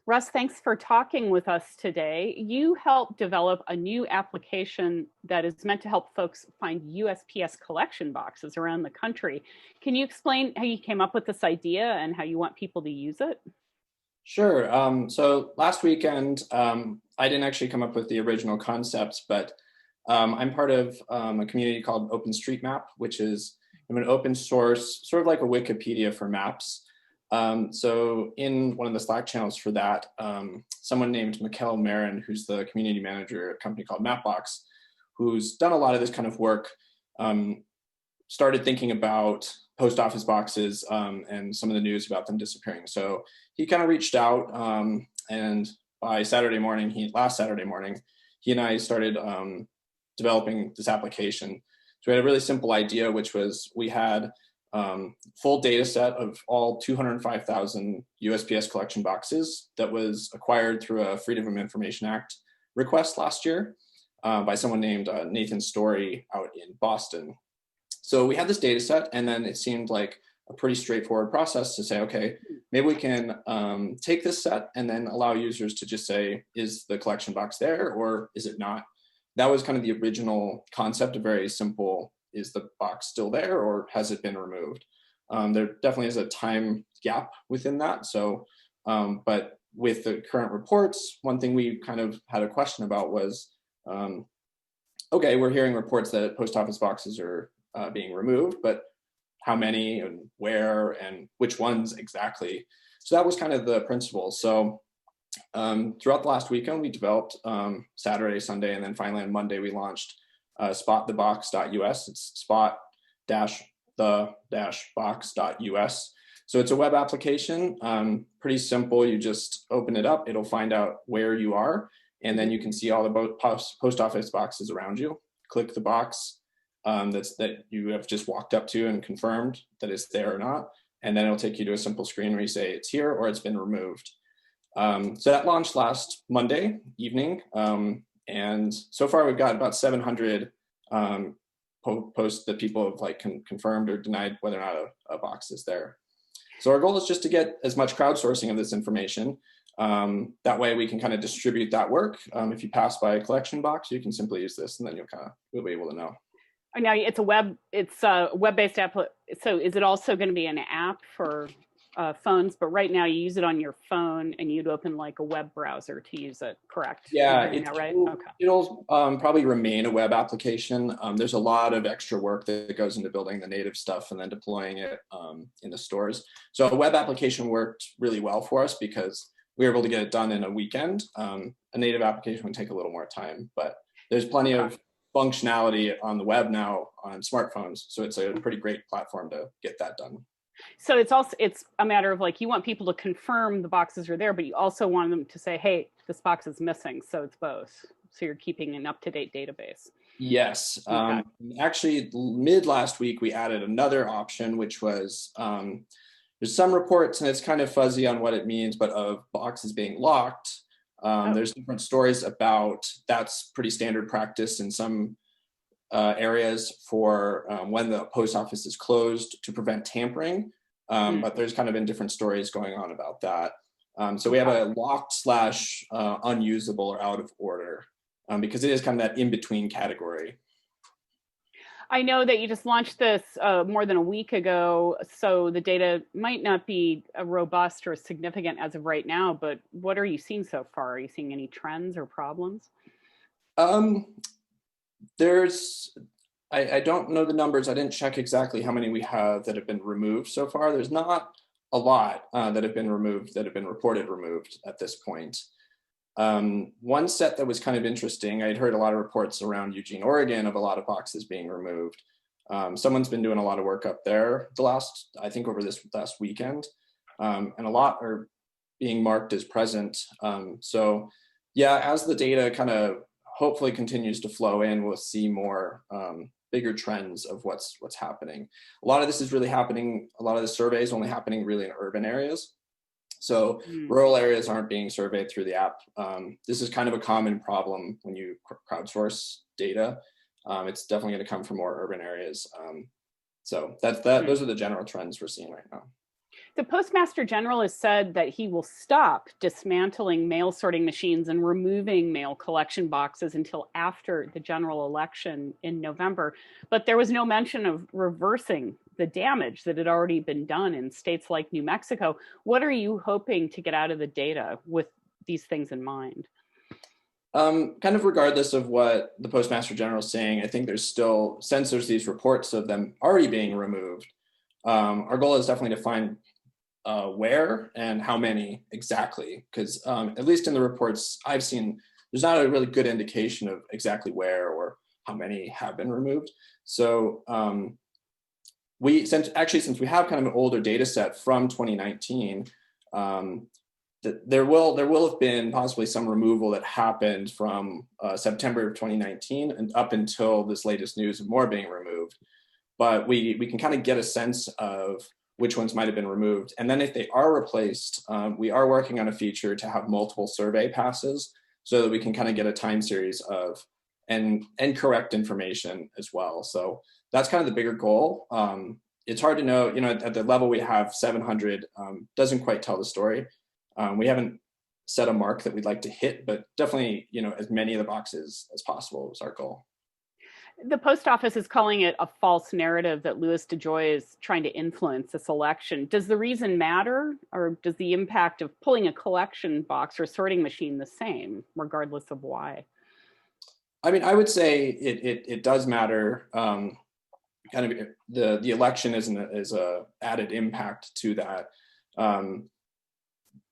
Russ, thanks for talking with us today. You helped develop a new application that is meant to help folks find USPS collection boxes around the country. Can you explain how you came up with this idea and how you want people to use it? Sure. So last weekend, I didn't actually come up with the original concepts, but I'm part of a community called OpenStreetMap, which is an open source, sort of like a Wikipedia for maps. So in one of the Slack channels for that, someone named Mikkel Marin, who's the community manager at a company called Mapbox, who's done a lot of this kind of work, started thinking about post office boxes and some of the news about them disappearing. So he kind of reached out, and by last Saturday morning, he and I started developing this application. So we had a really simple idea, which was we had full data set of all 205,000 USPS collection boxes that was acquired through a Freedom of Information Act request last year by someone named Nathan Story out in Boston. So we had this data set, and then it seemed like a pretty straightforward process to say, okay, maybe we can take this set and then allow users to just say, is the collection box there or is it not? That was kind of the original concept, a very simple, is the box still there or has it been removed? There definitely is a time gap within that. So, but with the current reports, one thing we kind of had a question about was, okay, we're hearing reports that post office boxes are being removed, but how many and where and which ones exactly? So that was kind of the principle. So throughout the last weekend, we developed Saturday, Sunday, and then finally on Monday, we launched spotthebox.us. It's spot-the-box.us. So it's a web application, pretty simple. You just open it up, it'll find out where you are, and then you can see all the post office boxes around you. Click the box that you have just walked up to and confirmed that it's there or not. And then it'll take you to a simple screen where you say it's here or it's been removed. So that launched last Monday evening. And so far we've got about 700 posts that people have confirmed or denied whether or not a box is there. So our goal is just to get as much crowdsourcing of this information. That way we can kind of distribute that work. If you pass by a collection box, you can simply use this and then you'll be able to know. Now it's a web-based app. So is it also going to be an app for phones? But right now you use it on your phone and you'd open like a web browser to use it, correct? Yeah, it'll probably remain a web application. There's a lot of extra work that goes into building the native stuff and then deploying it in the stores. So a web application worked really well for us because we were able to get it done in a weekend. A native application would take a little more time, but there's plenty of functionality on the web now on smartphones. So it's a pretty great platform to get that done. So it's a matter of you want people to confirm the boxes are there, but you also want them to say, hey, this box is missing. So it's both. So you're keeping an up-to-date database. Yes. Okay. Actually, mid last week, we added another option, which was there's some reports and it's kind of fuzzy on what it means, but of boxes being locked. There's different stories about that's pretty standard practice in some areas for when the post office is closed to prevent tampering. But there's kind of been different stories going on about that. So we have a locked / unusable or out of order because it is kind of that in-between category. I know that you just launched this more than a week ago, so the data might not be robust or significant as of right now, but what are you seeing so far? Are you seeing any trends or problems? I don't know the numbers. I didn't check exactly how many we have that have been removed so far. There's not a lot that have been removed, that have been reported removed at this point. One set that was kind of interesting, I'd heard a lot of reports around Eugene, Oregon of a lot of boxes being removed. Someone's been doing a lot of work up there over this last weekend, and a lot are being marked as present. So yeah, as the data kind of hopefully continues to flow in, we'll see more bigger trends of what's happening. A lot of this is really happening, a lot of the surveys only happening really in urban areas. So rural areas aren't being surveyed through the app. This is kind of a common problem when you crowdsource data. It's definitely going to come from more urban areas. So those are the general trends we're seeing right now. The Postmaster General has said that he will stop dismantling mail sorting machines and removing mail collection boxes until after the general election in November. But there was no mention of reversing the damage that had already been done in states like New Mexico. What are you hoping to get out of the data with these things in mind? Kind of regardless of what the Postmaster General is saying, I think there's still, since there's these reports of them already being removed, our goal is definitely to find where and how many exactly, because at least in the reports I've seen, there's not a really good indication of exactly where or how many have been removed. So since we have kind of an older data set from 2019, there will have been possibly some removal that happened from September of 2019 and up until this latest news of more being removed. But we can kind of get a sense of which ones might have been removed. And then if they are replaced, we are working on a feature to have multiple survey passes so that we can kind of get a time series of and correct information as well. So that's kind of the bigger goal. It's hard to know, at the level we have 700 doesn't quite tell the story. We haven't set a mark that we'd like to hit, but definitely, as many of the boxes as possible is our goal. The post office is calling it a false narrative that Louis DeJoy is trying to influence this election. Does the reason matter, or does the impact of pulling a collection box or sorting machine the same, regardless of why? I mean, I would say it does matter. Kind of the election is a added impact to that.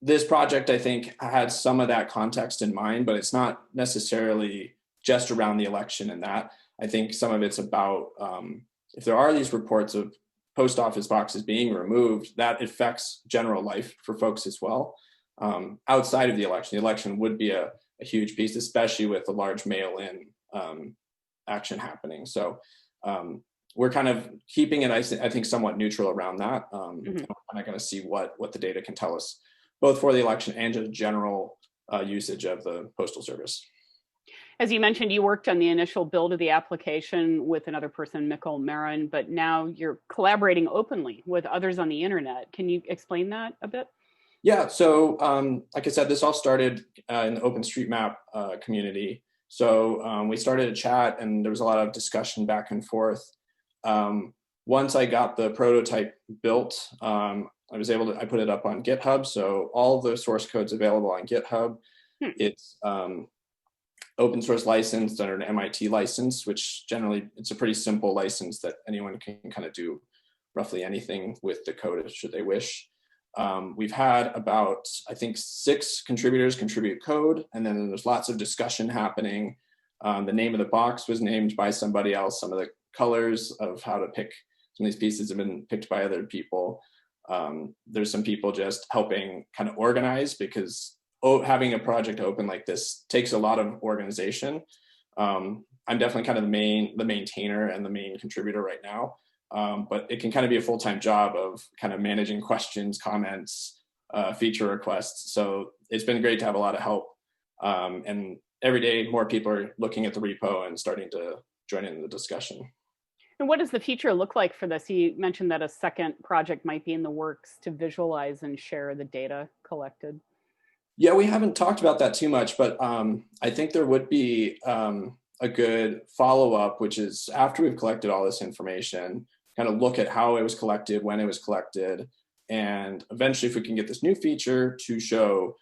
This project, I think, had some of that context in mind, but it's not necessarily just around the election and that. I think some of it's about if there are these reports of post office boxes being removed, that affects general life for folks as well. Outside of the election would be a huge piece, especially with a large mail-in action happening. So we're kind of keeping it, I think, somewhat neutral around that. We're kind of going to see what the data can tell us, both for the election and just general usage of the Postal Service. As you mentioned, you worked on the initial build of the application with another person, Mikkel Marin, but now you're collaborating openly with others on the internet. Can you explain that a bit? Yeah, so like I said, this all started in the OpenStreetMap community. So we started a chat and there was a lot of discussion back and forth. Once I got the prototype built, I put it up on GitHub. So all the source code's available on GitHub. It's open source licensed under an MIT license, which generally it's a pretty simple license that anyone can kind of do roughly anything with the code should they wish. We've had about, I think, 6 contributors contribute code, and then there's lots of discussion happening. The name of the box was named by somebody else. Some of the colors of how to pick some of these pieces have been picked by other people. There's some people just helping kind of organize, because having a project open like this takes a lot of organization. I'm definitely kind of the maintainer and the main contributor right now. But it can kind of be a full-time job of kind of managing questions, comments, feature requests. So it's been great to have a lot of help. And every day more people are looking at the repo and starting to join in the discussion. And what does the future look like for this? You mentioned that a second project might be in the works to visualize and share the data collected. Yeah, we haven't talked about that too much, but I think there would be a good follow-up, which is after we've collected all this information, kind of look at how it was collected, when it was collected, and eventually if we can get this new feature to show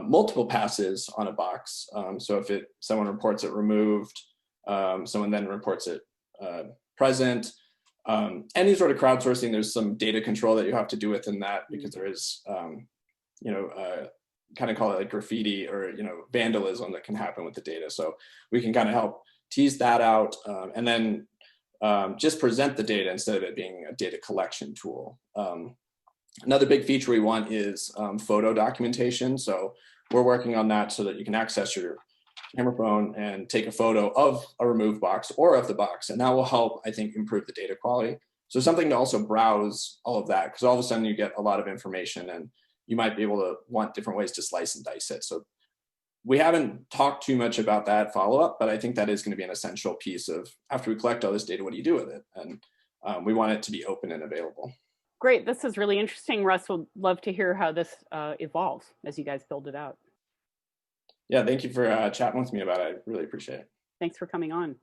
multiple passes on a box. So if someone reports it removed, someone then reports it present, any sort of crowdsourcing, there's some data control that you have to do within that, because there is, kind of call it like graffiti or, vandalism that can happen with the data. So we can kind of help tease that out, and then just present the data instead of it being a data collection tool. Another big feature we want is photo documentation. So we're working on that so that you can access your camera phone and take a photo of a removed box or of the box. And that will help, I think, improve the data quality. So something to also browse all of that, because all of a sudden you get a lot of information and you might be able to want different ways to slice and dice it. So we haven't talked too much about that follow-up, but I think that is going to be an essential piece of, after we collect all this data, what do you do with it? And we want it to be open and available. Great. This is really interesting. Russ, would love to hear how this evolves as you guys build it out. Yeah, thank you for chatting with me about it. I really appreciate it. Thanks for coming on.